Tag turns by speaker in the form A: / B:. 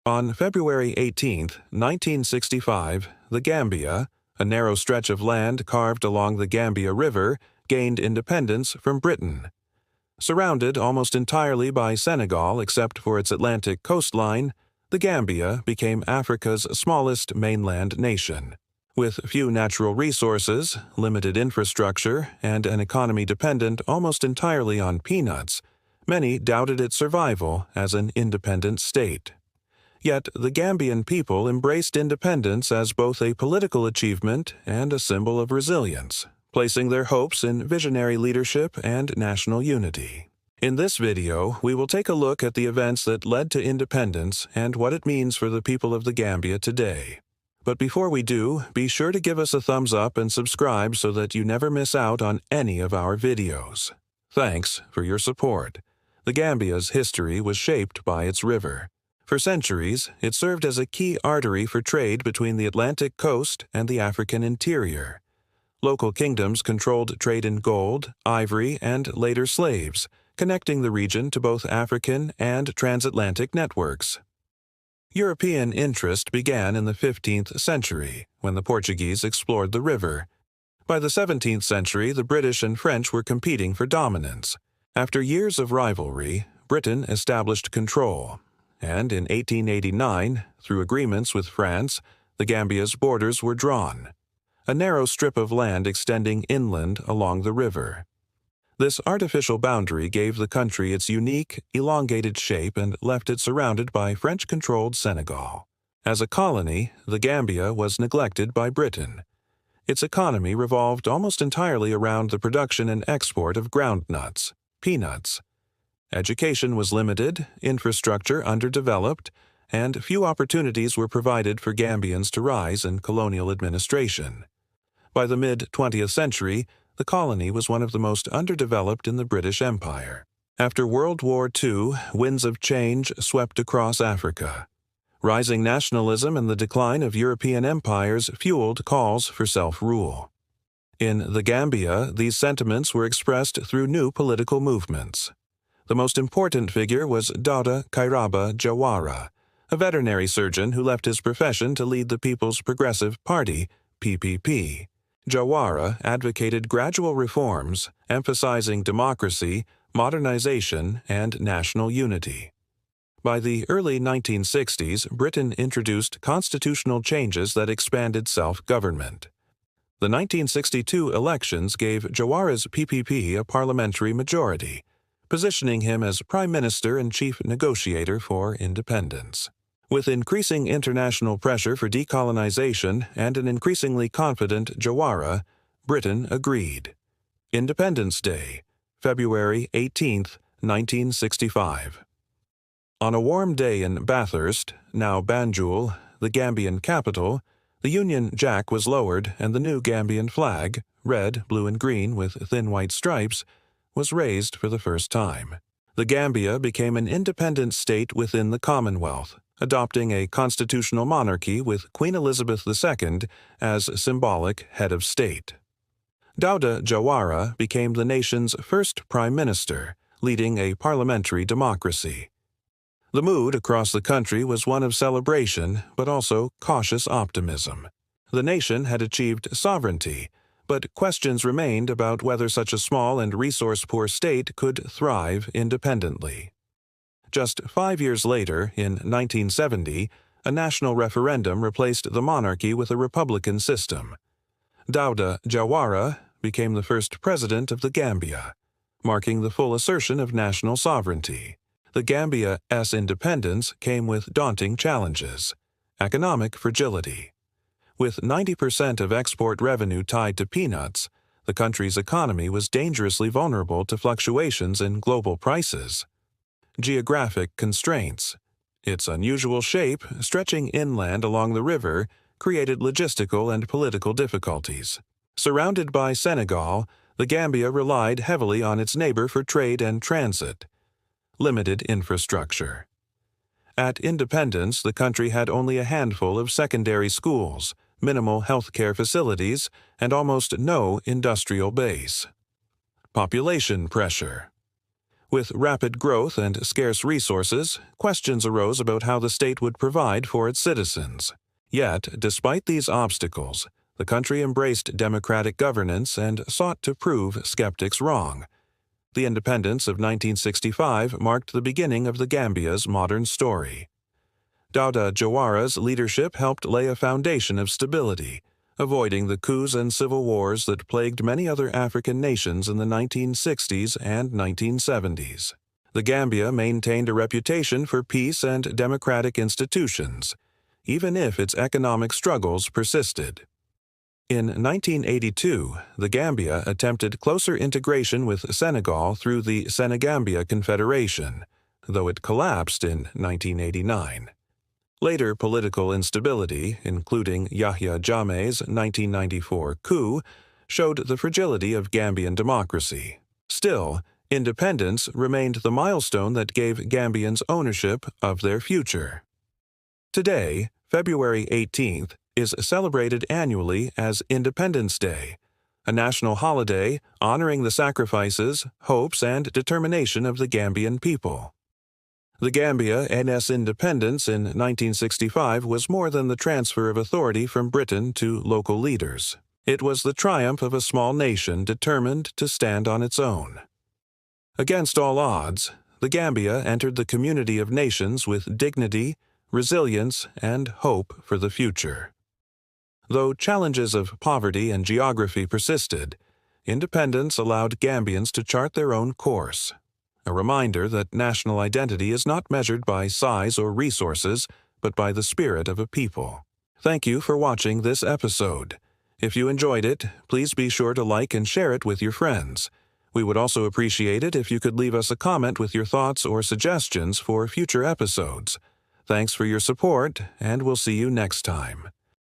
A: On February 18, 1965, the Gambia, a narrow stretch of land carved along the Gambia River, gained independence from Britain. Surrounded almost entirely by Senegal except for its Atlantic coastline, the Gambia became Africa's smallest mainland nation. With few natural resources, limited infrastructure, and an economy dependent almost entirely on peanuts, many doubted its survival as an independent state. Yet the Gambian people embraced independence as both a political achievement and a symbol of resilience, placing their hopes in visionary leadership and national unity. In this video, we will take a look at the events that led to independence and what it means for the people of the Gambia today. But before we do, be sure to give us a thumbs up and subscribe so that you never miss out on any of our videos. Thanks for your support. The Gambia's history was shaped by its river. For centuries, it served as a key artery for trade between the Atlantic coast and the African interior. Local kingdoms controlled trade in gold, ivory, and later slaves, connecting the region to both African and transatlantic networks. European interest began in the 15th century, when the Portuguese explored the river. By the 17th century, the British and French were competing for dominance. After years of rivalry, Britain established control, and in 1889, through agreements with France, the Gambia's borders were drawn, a narrow strip of land extending inland along the river. This artificial boundary gave the country its unique, elongated shape and left it surrounded by French-controlled Senegal. As a colony, the Gambia was neglected by Britain. Its economy revolved almost entirely around the production and export of groundnuts, peanuts. Education was limited, infrastructure underdeveloped, and few opportunities were provided for Gambians to rise in colonial administration. By the mid-20th century, the colony was one of the most underdeveloped in the British Empire. After World War II, winds of change swept across Africa. Rising nationalism and the decline of European empires fueled calls for self-rule. In the Gambia, these sentiments were expressed through new political movements. The most important figure was Dawda Jawara, a veterinary surgeon who left his profession to lead the People's Progressive Party, PPP. Jawara advocated gradual reforms, emphasizing democracy, modernization, and national unity. By the early 1960s, Britain introduced constitutional changes that expanded self-government. The 1962 elections gave Jawara's PPP a parliamentary majority, positioning him as Prime Minister and Chief Negotiator for independence. With increasing international pressure for decolonization and an increasingly confident Jawara, Britain agreed. Independence Day, February 18, 1965. On a warm day in Bathurst, now Banjul, the Gambian capital, the Union Jack was lowered and the new Gambian flag, red, blue, and green with thin white stripes, was raised for the first time. The Gambia became an independent state within the Commonwealth, adopting a constitutional monarchy with Queen Elizabeth II as symbolic head of state. Dawda Jawara became the nation's first prime minister, leading a parliamentary democracy. The mood across the country was one of celebration, but also cautious optimism. The nation had achieved sovereignty, but questions remained about whether such a small and resource-poor state could thrive independently. Just 5 years later, in 1970, a national referendum replaced the monarchy with a republican system. Dawda Jawara became the first president of the Gambia, marking the full assertion of national sovereignty. The Gambia's independence came with daunting challenges: economic fragility. With 90% of export revenue tied to peanuts, the country's economy was dangerously vulnerable to fluctuations in global prices. Geographic constraints. Its unusual shape, stretching inland along the river, created logistical and political difficulties. Surrounded by Senegal, the Gambia relied heavily on its neighbor for trade and transit. Limited infrastructure. At independence, the country had only a handful of secondary schools, minimal healthcare facilities, and almost no industrial base. Population pressure. With rapid growth and scarce resources, questions arose about how the state would provide for its citizens. Yet, despite these obstacles, the country embraced democratic governance and sought to prove skeptics wrong. The independence of 1965 marked the beginning of the Gambia's modern story. Dawda Jawara's leadership helped lay a foundation of stability, avoiding the coups and civil wars that plagued many other African nations in the 1960s and 1970s. The Gambia maintained a reputation for peace and democratic institutions, even if its economic struggles persisted. In 1982, the Gambia attempted closer integration with Senegal through the Senegambia Confederation, though it collapsed in 1989. Later political instability, including Yahya Jammeh's 1994 coup, showed the fragility of Gambian democracy. Still, independence remained the milestone that gave Gambians ownership of their future. Today, February 18th, is celebrated annually as Independence Day, a national holiday honoring the sacrifices, hopes, and determination of the Gambian people. The Gambia and its independence in 1965 was more than the transfer of authority from Britain to local leaders. It was the triumph of a small nation determined to stand on its own. Against all odds, the Gambia entered the community of nations with dignity, resilience, and hope for the future. Though challenges of poverty and geography persisted, independence allowed Gambians to chart their own course. A reminder that national identity is not measured by size or resources, but by the spirit of a people. Thank you for watching this episode. If you enjoyed it, please be sure to like and share it with your friends. We would also appreciate it if you could leave us a comment with your thoughts or suggestions for future episodes. Thanks for your support, and we'll see you next time.